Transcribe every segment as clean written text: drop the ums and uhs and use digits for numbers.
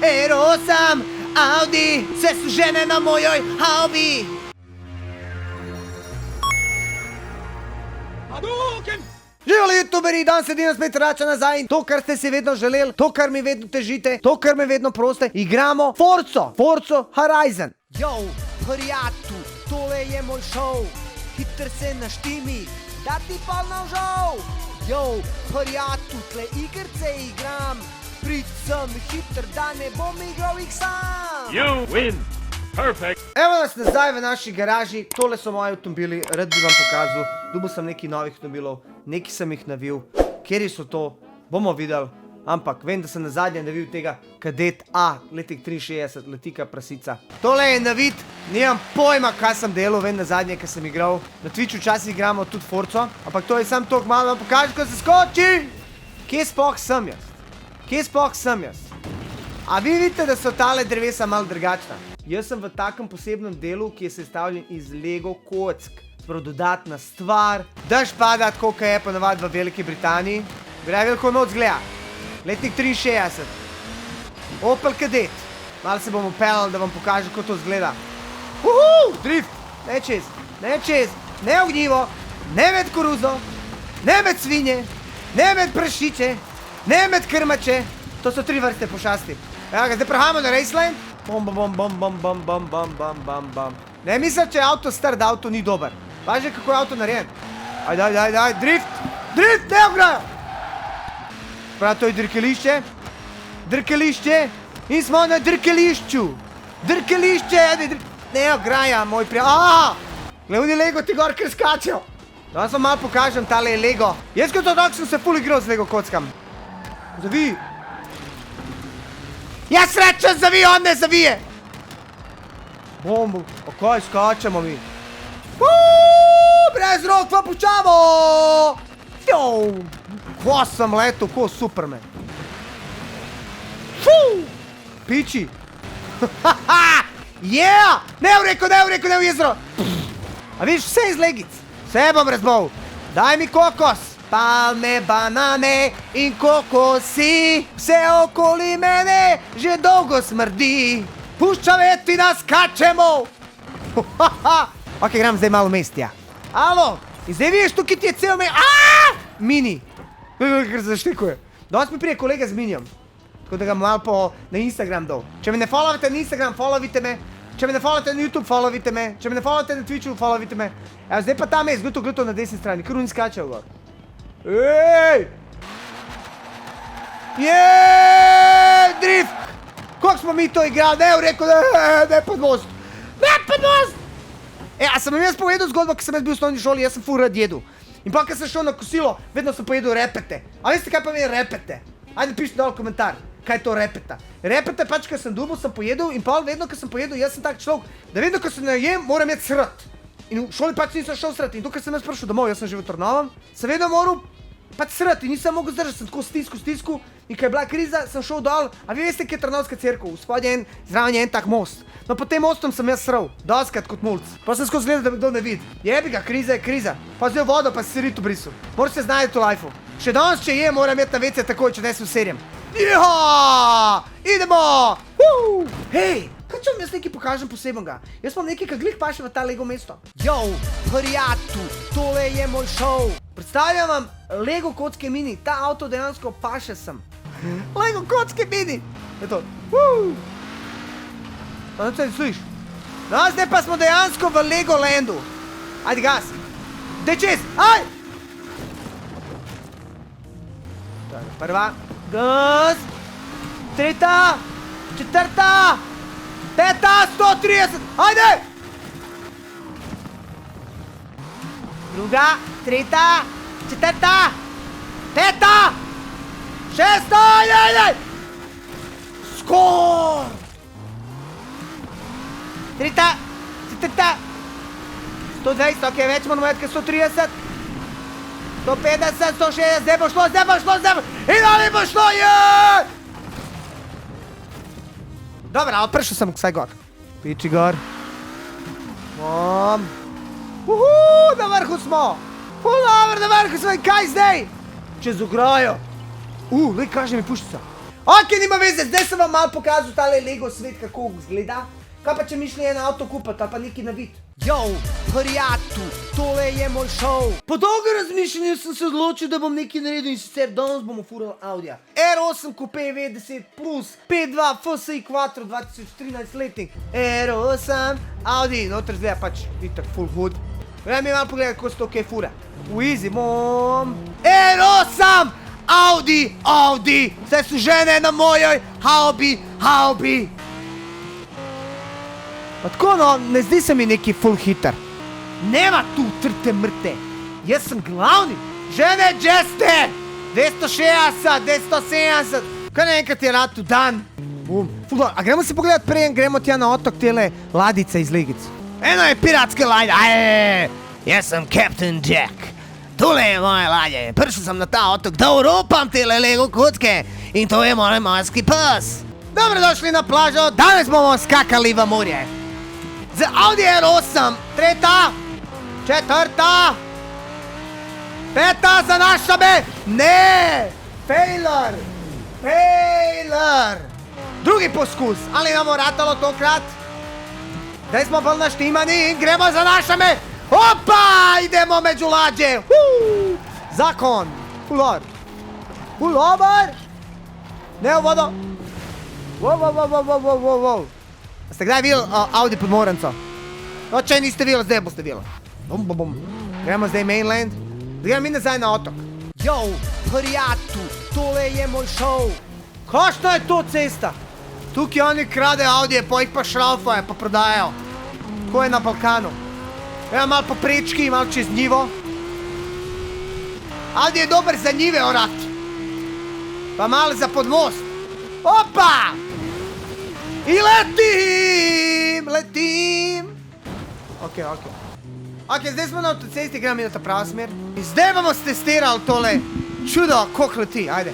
Ero sam, Audi, sve su žene na mojoj haubi. Živeli youtuberi, danes se Dino spet vrača nazaj in to, kar ste si vedno želeli, to, kar mi vedno težite, to, kar me vedno proste, igramo Forza Horizon. Yo, prijatu, tole je moj šov, hiter se naštimi, da ti pol navžal. Yo, prijatu, tle igrce igram, prid sem hiter, da ne bom igral jih sam. You win. Perfect. Evo nas nazaj v naši garaži, tole so moji avtomobili, rad bi vam pokazal, dobil sem nekaj novih avtomobilov, nekaj sem jih navil, kjeri so to, bomo videli, ampak vem, da sem na zadnje navil tega Kadet A, letik 63, letika prasica. Tole je navit, nimam pojma, kaj sem delal, vem na zadnje, kaj sem igral, na Twitchu včasih igramo tudi Forzo, ampak to je sam toliko malo, vam pokažem, ko se skoči! Kje sploh sem jaz? Kje sploh sem jaz? A vi vidite, da so tale drevesa malo drugačna? Jaz sem v takem posebnem delu, ki je sestavljen iz Lego kock. Sprav dodatna stvar. Dež pada tako, kaj je ponavadi v Veliki Britaniji. Gledaj, veliko noc gleda. Letnik 63. Opel Kadett. Malo se bomo pelali, da vam pokažem, kako to zgleda. Drift. Ne čez, ne čez, ne ognjivo, ne med koruzo, ne med svinje, ne med prašiče, ne med krmače. To so 3 vrste pošasti. Ja, zdaj prehajamo na Raceland. Bom. Ne mislim, če je avto star, da avto ni dober. Važno, kako je avto narejen. Daj, drift, ne ograjo. Prav, to je drkelišče. In smo na drkelišču. Ne ograja, moj prijatelj. Glede, Lego ti gor kar skačejo. Danes vam malo pokažem, tale je Lego. Jaz kot otrok sem se ful igral z Lego kockam. Zavij. Jaz srečen zavij, on ne zavije. Bombo, okaj, skačemo mi. Brez rok, pa pučamo. Ko sem letel, ko Superman. Piči. Yeah, ne v jezero. A vidiš, vse iz legic. Vse bom razbol. Daj mi kokos. Palme, banane in kokosi, vse okoli mene že dolgo smrdi. Pušča veti, da skačemo. Ok, grem zdaj malo mestja. Alo, in zdaj vidiš, tukaj ti je cel Mini. Ker se zaštekuje. Danes mi prije kolega z Minijem. Tako da ga malo na Instagram dol. Če me ne followate na Instagram, followite me. Če me ne followate na YouTube, followite me. Če me ne followate na Twitchu, followite me. Evo, zdaj pa tam je, zgoto na desni strani, ker oni skačejo gor. Ej! Jeeeej! Drift! Koliko smo mi to igrali? Ne, rekel, ne pod most! A sem vam jaz povedal zgodbo, ko sem jaz bil v osnovni šoli, jaz sem ful rad jedel. In pa, ko sem šel na kosilo, vedno sem pojedel repete. A veste, kaj pa mi je repete? Ajde, pišite dol komentar, kaj je to repeta. Repete pač, ko sem dubal, sem pojedel in pa vedno, ko sem pojedel, jaz sem tak človek, da vedno, ko se najem, moram jeti srat. In v šoli pač nisem šel srat. In tukaj sem jaz prišel domov, jaz sem živel v Trnovem, sem vedno moral pač srat in nisem mogel zdržati, sem tako stisku. In ko je bila kriza, sem šel dol, a vi veste, kje je Trnovska cerkev, spodaj zraven je en tak most. No, pod tem mostom sem jaz sral, doskrat kot mulc. Pa sem skozi gledal, da me kdo ne vidi. Jebi ga, kriza je kriza. Pa zdaj vodo, pa si rit v brisu. Moraš se znajti v lifeu. Še danes, če je, moram jeti na WC takoj, če ne sem serjem. Jiha! Idemo! Hej! Kaj če vam jaz nekaj pokažem posebenega? Jaz imam nekaj, kak glih paše v ta Lego mesto. Yo, prijatu, tole je moj šov. Predstavljam vam Lego kocke mini. Ta avto dejansko paše sem. Lego kocke mini. Je to. No, se sliš. No, zdaj pa smo dejansko v Legolandu. Ajde, gas. Dej čez, aj! Prva. Gas. Tretja. Četrta. Peta, 130, ajde! Druga, tretja, četrta, peta, šesta, ajde! Skor! Tretja, četrta, 120, ok, več moramo vedeti, 130, 150, 160, zdaj bo šlo, in ali bo šlo, je! Dobro, ali prišel sem vsaj gor. Piči gor. Na vrhu smo. Na vrhu smo in kaj zdaj? Čez ograjo. Lej, kaže mi puščica. Ok, nima veze, zdaj sem vam malo pokazal tale Lego svet, kako izgleda. Kaj pa če mi šli en avto kupiti, ali pa neki na vid? Yo, prijatelj, tole je moj šov. Po dolgo razmišljanju sem se odločil, da bom nekaj naredil in sicer danes bomo furali Audija. R8 Coupe V10 Plus 5.2 FSI Quattro 2013 letnik. R8 Audi, noter zgleda pač itak full hood. Graj mi malo pogledati, kako se to kaj fura. V easy bom. R8 Audi, vse so žene na mojoj haubi. Pa tako no, ne zdi se mi neki full hitter. Nema tu trte mrte. Jaz sem glavni. Žene, džeste! 260, 270. Kaj naenkrat je rad tu dan? Bum. Fuldo, a gremo si pogledati prej, gremo tja na otok tele ladice iz Legic. Eno je piratske ladje. Jaz sem Captain Jack. Tole je moje ladje. Prišel sem na ta otok, da uropam tele Lego kocke. In to je moj morski pes. Dobrodošli na plažo, danes bomo skakali v morje. Z Audi R8, tretja, četrta, peta zanaša me, ne, failure, drugi poskus, ali nam bo ratalo tokrat? Zdaj smo bolj naštimani in gremo zanaša me, opa, idemo među lađe, zakon, full over, ne u vodo, wow. Ste kdaj videli Audi podmorenco? No, če niste videli, zdaj boste videli. Bum. Gremo zdaj mainland. Zdaj gremo mi nazaj na otok. Yo, prijatelj, tole je moj šov. Kakšna je to cesta? Tukaj oni kradejo Audije, pa jih pa šraufajo, pa prodajajo. Tako je na Balkanu. Evo malo po prečki, malo čez njivo. Audi je dober za njive orat. Pa malo za podmost. Opa! I letim! Ok, zdaj smo na avtocesti, gremo mi na ta prav smer. In zdaj bomo stestirali tole čudo, koliko leti, ajde.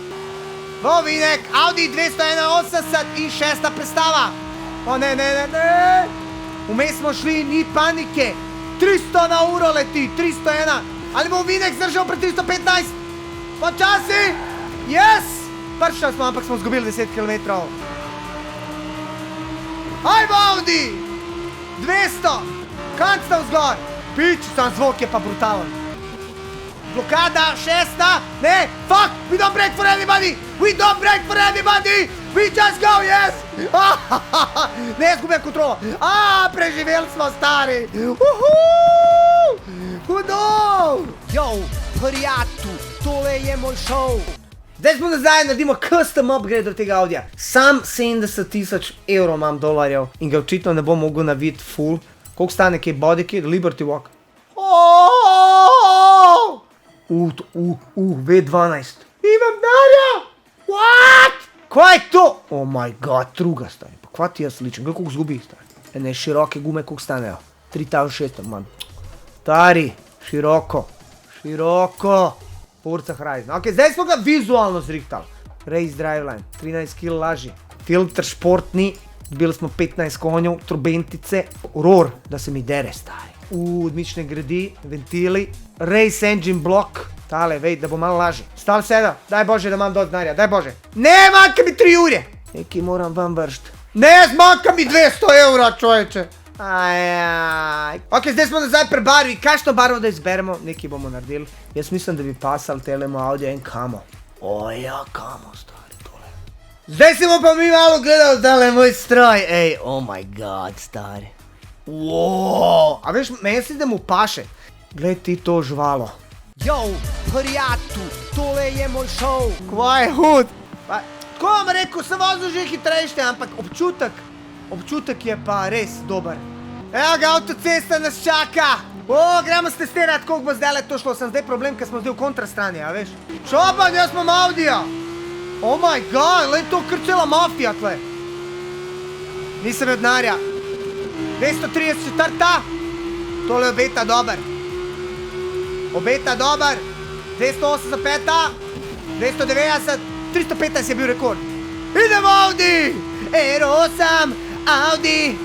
Vinek, Audi 281 in šesta prestava. O ne. Vmes smo šli, ni panike. 300 na uro leti, 301. Ali bo Vinek zdržal pri 315? Počasi! Yes! Pršali smo, ampak smo zgubili 10 km. Ajmo Audi! 200! Kanc navzgor! Pič, sam zvok je pa brutalen. Blokada, šesta! Ne! Fuck! We don't break for anybody! We just go, yes! Ne, zgubim kontrolo. Preživeli smo, stari! Hudo! Yo, prijatelj, tole je moj šov. Zdaj smo nazaj, naredimo custom upgrade od tega Audija. Sam 70.000 evrov imam dolarjev in ga očitno ne bom mogel naviti full. Koliko stane kaj body kit, Liberty Walk? V12. Imam darja! What? Kaj je to? Oh my god, druga stari. Pa kva ti jaz ličem, koliko zgubi stari? Ene široke gume, koliko stanejo? 3600 man. Stari, široko. Forza Horizon. Ok, zdaj smo ga vizualno zrihtali. Race Driveline, 13 kg lažji. Filter športni, dobili smo 15 konjev, trobentice, roar, da se mi dere, stari. Odmične gredi, ventili, race engine block, tale, vej, da bo malo lažji. Stal seda, daj Bože, da imam dosti denarja, daj Bože. Ne, manjka mi 3 ure. Nekaj moram vam vršt. Ne, zmanjka mi 200 evra, čovječe. Ok, zdaj smo nazaj pri barvi. Kakšno barvo da izberemo? Nekaj bomo naredili. Jaz mislim, da bi pasal telemu Audija en kamo. Ja, kamo, stari, tole. Zdaj si bom pa mi malo gledal tale moj stroj. Ej, oh my god, stari. Wow. A veš, meni si da mu paše. Glej ti to žvalo. Yo, prijatelj, tole je moj šov. Kva je hud? Tako vam rekel, sem vozil že hitrejšte, ampak občutek je pa res dober. Evo ga, avtocesta nas čaka. Gremo stestirati, koliko bo zdaj to šlo. Sem zdaj problem, ker smo zdaj v kontrastrani, a veš. Šoban, jaz imam Audija. Oh my god, glej to kar cela mafija tle. Nisem od denarja. 234. Tole obeta dober. 285. 290. 315 je bil rekord. Idemo Audi! R8 Audi!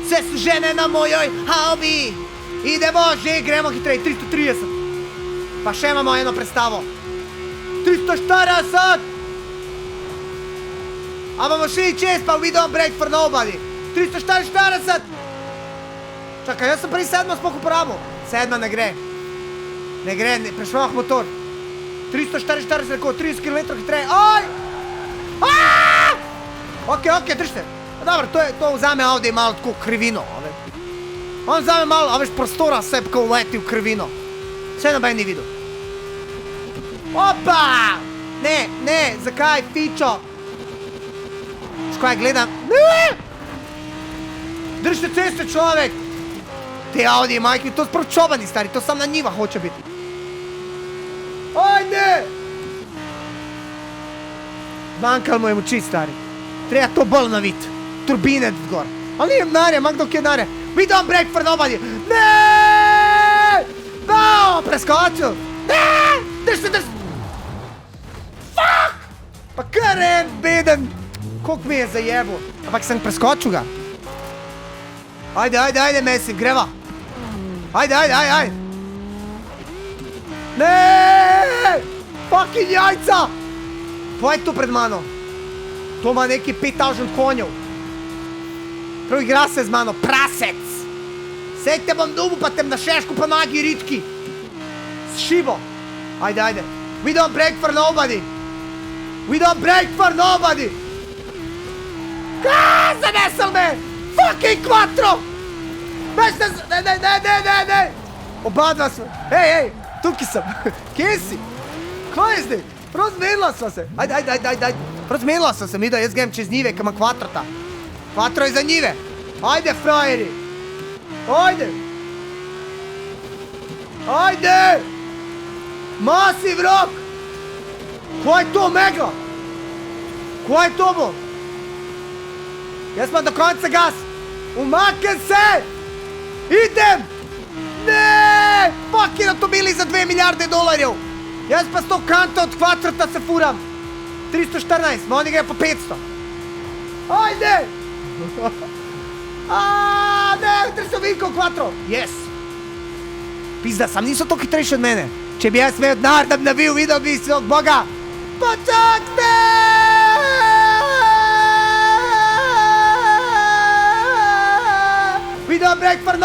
Vse so žene na mojoj haubi! Idemo, že gremo hitrej, 330. Pa še imamo eno predstavo. 340! A bomo šli čez, pa we don't break for nobody. 344. Čakaj, jaz sem prej 7 sploh uporabil. 7 ne gre. Ne gre, prešmah motor. 344, tako 30 km hitreje. Oj! Ok, držite. Dobro, to vzame Audi malo tako krivino. On vzame malo, a veš, prostora se tako uleti v krivino. Vse noben ni videl. Opa! Ne, zakaj, fičo? Škaj, gledam. Ne! Držite ceste, človek! Te Audi majhni, to sprav čobani, stari, to sam na njiva hoče biti. Ajde! Manjkal mu je moči, stari. Treba to bolj navit. Turbine gor. Ali nijem narja, mag dok je narja. We don't break for nobody. Ne! No, preskočil. Ne! Držite. Fuck! Pa kar en beden. Koliko mi je zajebo. Ampak sem preskočil ga. Ajde, Messi, greva. Ajde. Ne! Fucking jajca! Kaj je tu pred mano? To ima neki 5000 konjev. Prav igra se z mano, prasec! Sej te bom dubu, pa tem na šešku pa nagi ritki. S šibo. Ajde. We don't break for nobody. Kaj zanesel me? Fucking quattro! Ne! Oba dva smo. Hej, tukaj sem. Kje si? Kaj je zdaj? Prav zmenila sva se. Ajde. Prav zmenila sva se mi, da jaz grem čez njive, kaj ima kvatrota. Kvatro je za njive. Ajde, frajeri. Ajde! Masiv rok! Kaj je to, megla? Kaj je to bo? Jaz imam do konca gas. Umaknem se! Idem! Ne! Fucking avtomobili za 2 milijarde dolarjev! Jaz pa s to kanto od kvatrota se furam. 314, ma oni gre po 500. Ajde! Ne, tresovinko kvatro. Yes! Pizda, sam niso to hitrejši od mene. Če bi jaz imel denar, da bi navil, videl bi svog Boga. Počakajte! We don't break for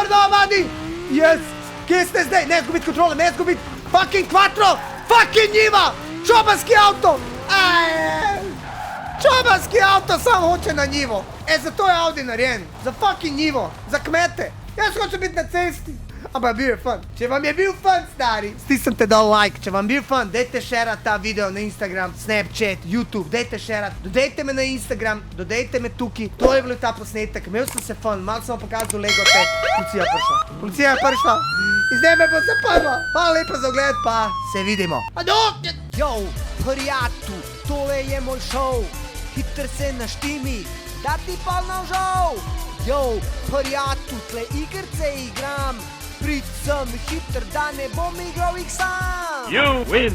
nobody! Yes! Kje ste zdaj? Ne zgubit kontrole, ne zgubit fucking quattro! Fucking njiva! Čobanski avto! Čobanski avto sam hoče na njivo! Zato je Audi narejen. Za fucking njivo. Za kmete. Jaz hočem biti na cesti. Ampak bil je fun. Če vam je bil fun, stari, stisnite dol like. Če vam bil fun, dajte šerat ta video na Instagram, Snapchat, YouTube. Dajte šerat. Dodajte me na Instagram. Dodajte me tukaj. To je bil ta posnetek. Imel sem se fun. Malo sem vam pokazal Lego te. Policija je prišla. Iz nje me bo zaprla. Hvala lepa za ogled, pa se vidimo. Yo, prijatu, tole je moj show. Hitr se naštimi, da ti polno žal. Yo, prijatu, tle igrce igram. Prid sem hitr, da ne bom igral jih sam. You win.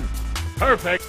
Perfect.